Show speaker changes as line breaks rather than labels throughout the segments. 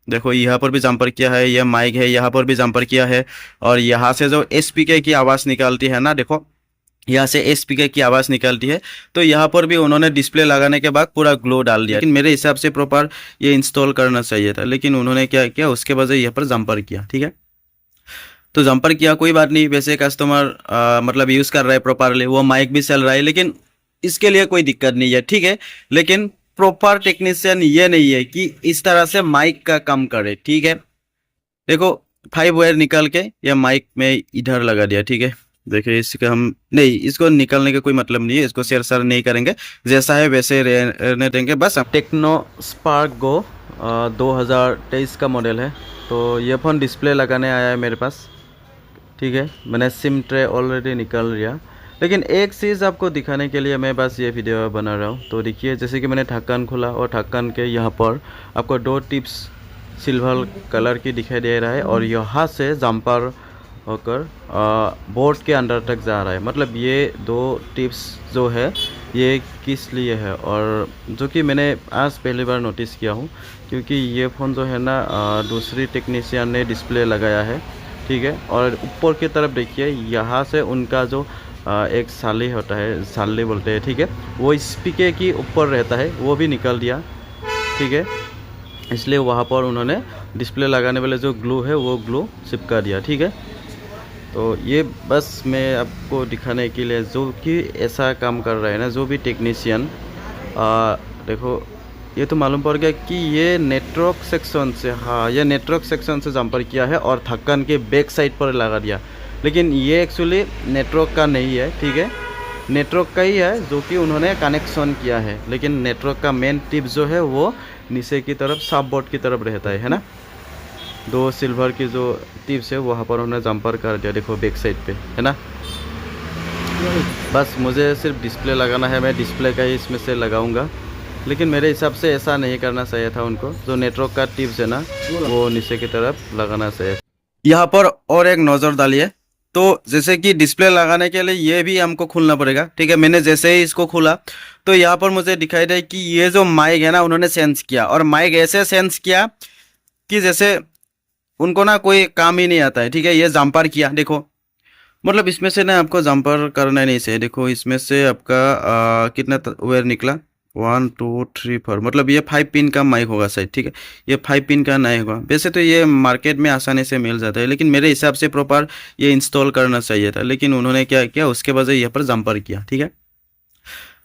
देखो यहाँ पर भी जंपर किया है, ये माइक है, यहाँ पर भी जंपर किया है। और यहाँ से जो एसपीके की आवाज़ निकलती है ना, देखो यहाँ से एसपीके की आवाज़ निकलती है। तो यहाँ पर भी उन्होंने डिस्प्ले लगाने के बाद पूरा ग्लो डाल दिया, लेकिन मेरे हिसाब से प्रॉपर ये इंस्टॉल करना चाहिए था, लेकिन उन्होंने क्या किया, उसके बजाय यहाँ पर जंपर किया। ठीक है, तो जंपर किया, कोई बात नहीं। वैसे कस्टमर मतलब यूज़ कर रहा है प्रॉपरली, वो माइक भी चल रहा है, लेकिन इसके लिए कोई दिक्कत नहीं है। ठीक है, लेकिन प्रॉपर टेक्नीशियन ये नहीं है कि इस तरह से माइक का काम करे। ठीक है, देखो 5 वायर निकाल के या माइक में इधर लगा दिया। ठीक है, देखिए इसका हम नहीं, इसको निकालने का कोई मतलब नहीं है, इसको शेयर सार नहीं करेंगे, जैसा है वैसे रहने देंगे बस। टेक्नो स्पार्क गो 2023 का मॉडल है। तो ये फ़ोन डिस्प्ले लगाने आया है मेरे पास। ठीक है, मैंने सिम ट्रे ऑलरेडी निकाल लिया, लेकिन एक चीज़ आपको दिखाने के लिए मैं बस ये वीडियो बना रहा हूँ। तो देखिए, जैसे कि मैंने ढक्कन खोला और ढक्कन के यहाँ पर आपको 2 टिप्स सिल्वर कलर की दिखाई दे रहा है, और यहाँ से जंपर होकर बोर्ड के अंदर तक जा रहा है। मतलब ये 2 टिप्स जो है ये किस लिए है, और जो कि मैंने आज पहली बार नोटिस किया हूँ, क्योंकि ये फ़ोन जो है ना दूसरी टेक्नीशियन ने डिस्प्ले लगाया है। ठीक है, और ऊपर की तरफ देखिए, यहाँ से उनका जो एक साली होता है, साली बोलते हैं। ठीक है, वो स्पीकर की ऊपर रहता है, वो भी निकल दिया। ठीक है, इसलिए वहाँ पर उन्होंने डिस्प्ले लगाने वाले जो ग्लू है वो ग्लू चिपका दिया। ठीक है, तो ये बस मैं आपको दिखाने के लिए, जो कि ऐसा काम कर रहा है ना जो भी टेक्नीशियन, देखो ये तो मालूम पड़ गया कि ये नेटवर्क सेक्शन से, हाँ ये नेटवर्क सेक्शन से जंपर किया है और ढक्कन के बैक साइड पर लगा दिया, लेकिन ये एक्चुअली नेटवर्क का नहीं है। ठीक है, नेटवर्क का ही है जो कि उन्होंने कनेक्शन किया है, लेकिन नेटवर्क का मेन टिप जो है वो नीचे की तरफ सब बोर्ड की तरफ रहता है ना। 2 सिल्वर की जो टिप्स है वहाँ पर उन्होंने जंपर कर दिया, देखो बैक साइड पे है ना। बस मुझे सिर्फ डिस्प्ले लगाना है, मैं डिस्प्ले का ही इसमें से लगाऊंगा, लेकिन मेरे हिसाब से ऐसा नहीं करना चाहिए था उनको। जो नेटवर्क का टिप्स है ना वो नीचे की तरफ लगाना चाहिए। यहाँ पर और एक नज़र डालिए, तो जैसे कि डिस्प्ले लगाने के लिए ये भी हमको खोलना पड़ेगा। ठीक है, मैंने जैसे ही इसको खोला तो यहाँ पर मुझे दिखाई दे कि ये जो माइक है ना उन्होंने सेंस किया, और माइक ऐसे सेंस किया कि जैसे उनको ना कोई काम ही नहीं आता है। ठीक है, ये जंपर किया, देखो मतलब इसमें से ना आपको जंपर करना नहीं चाहिए। देखो इसमें से आपका कितना वायर निकला, 1 2 3 4, मतलब ये 5 पिन का माइक होगा शायद। ठीक है, ये 5 पिन का नहीं होगा। वैसे तो ये मार्केट में आसानी से मिल जाता है, लेकिन मेरे हिसाब से प्रॉपर ये इंस्टॉल करना चाहिए था, लेकिन उन्होंने क्या किया, उसके बजाय यहाँ पर जंपर किया। ठीक है,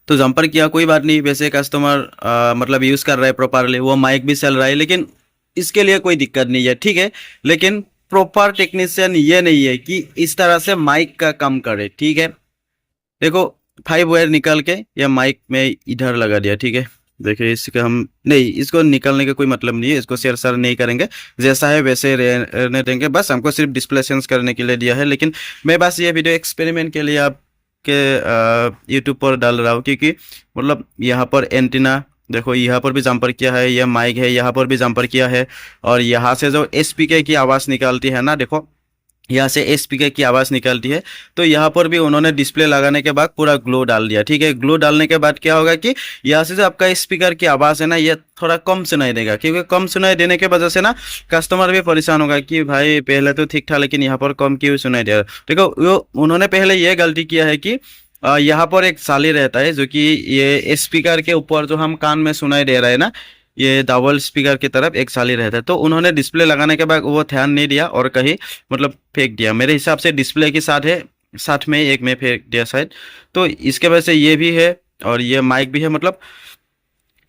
तो जंपर किया, कोई बात नहीं। वैसे कस्टमर मतलब यूज़ कर रहा है प्रॉपरली, वो माइक भी चल रहा है, लेकिन इसके लिए कोई दिक्कत नहीं है। ठीक है, लेकिन प्रॉपर टेक्नीशियन ये नहीं है कि इस तरह से माइक का काम करे। ठीक है, देखो 5 वायर निकाल के या माइक में इधर लगा दिया। ठीक है, देखिए इसका हम नहीं, इसको निकालने का कोई मतलब नहीं है, इसको शेयर सार नहीं करेंगे, जैसा है वैसे रहने देंगे बस। हमको सिर्फ डिस्प्ले चेंज करने के लिए दिया है, लेकिन मैं बस ये वीडियो एक्सपेरिमेंट के लिए आपके यूट्यूब पर डाल रहा हूँ, क्योंकि मतलब यहाँ पर एंटीना, देखो यहाँ पर भी जंपर किया है, यह माइक है, यहाँ पर भी जंपर किया है। और यहाँ से जो एसपीके की आवाज़ निकालती है ना, देखो यहाँ से एसपीके की आवाज़ निकलती है। तो यहाँ पर भी उन्होंने डिस्प्ले लगाने के बाद पूरा ग्लो डाल दिया। ठीक है, ग्लो डालने के बाद क्या होगा कि यहाँ से जो आपका स्पीकर की आवाज़ है ना ये थोड़ा कम सुनाई देगा, क्योंकि कम सुनाई देने के वजह से ना कस्टमर भी परेशान होगा कि भाई पहले तो ठीक था लेकिन यहाँ पर कम क्यों सुनाई दे रहा। देखो वो उन्होंने पहले ये गलती किया है कि यहाँ पर एक साली रहता है, जो कि ये स्पीकर के ऊपर जो हम कान में सुनाई दे रहा है ना, ये डबल स्पीकर की तरफ एक साली रहता है। तो उन्होंने डिस्प्ले लगाने के बाद वो ध्यान नहीं दिया और कहीं मतलब फेंक दिया। मेरे हिसाब से डिस्प्ले के साथ है, साथ में एक में फेंक दिया शायद। तो इसके वजह से ये भी है और ये माइक भी है, मतलब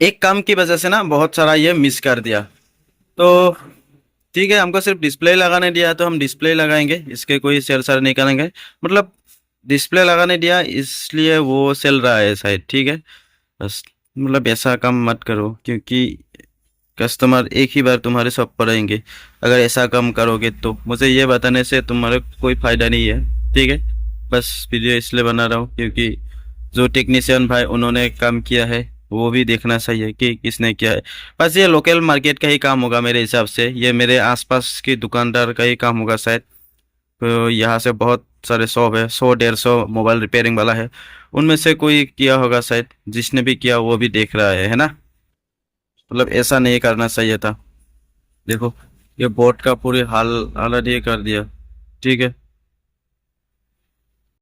एक काम की वजह से ना बहुत सारा ये मिस कर दिया। तो ठीक है, हमको सिर्फ डिस्प्ले लगाने दिया तो हम डिस्प्ले लगाएंगे, इसके कोई शेयर सार नहीं करेंगे। मतलब डिस्प्ले लगाने दिया इसलिए वो चल रहा है शायद। ठीक है, बस मतलब ऐसा काम मत करो, क्योंकि कस्टमर एक ही बार तुम्हारे शॉप पर आएंगे। अगर ऐसा काम करोगे तो मुझे ये बताने से तुम्हारे कोई फ़ायदा नहीं है। ठीक है, बस वीडियो इसलिए बना रहा हूँ क्योंकि जो टेक्नीशियन भाई उन्होंने काम किया है वो भी देखना चाहिए कि किसने किया है। बस ये लोकल मार्केट का ही काम होगा मेरे हिसाब से, ये मेरे आसपास की दुकानदार का ही काम होगा शायद। तो यहाँ से बहुत सारे शॉप है, 100 150 मोबाइल रिपेयरिंग वाला है, उनमें से कोई किया होगा शायद। जिसने भी किया वो भी देख रहा है ना। मतलब ऐसा नहीं करना चाहिए था। देखो ये बोर्ड का पूरी हालत ये कर दिया। ठीक है,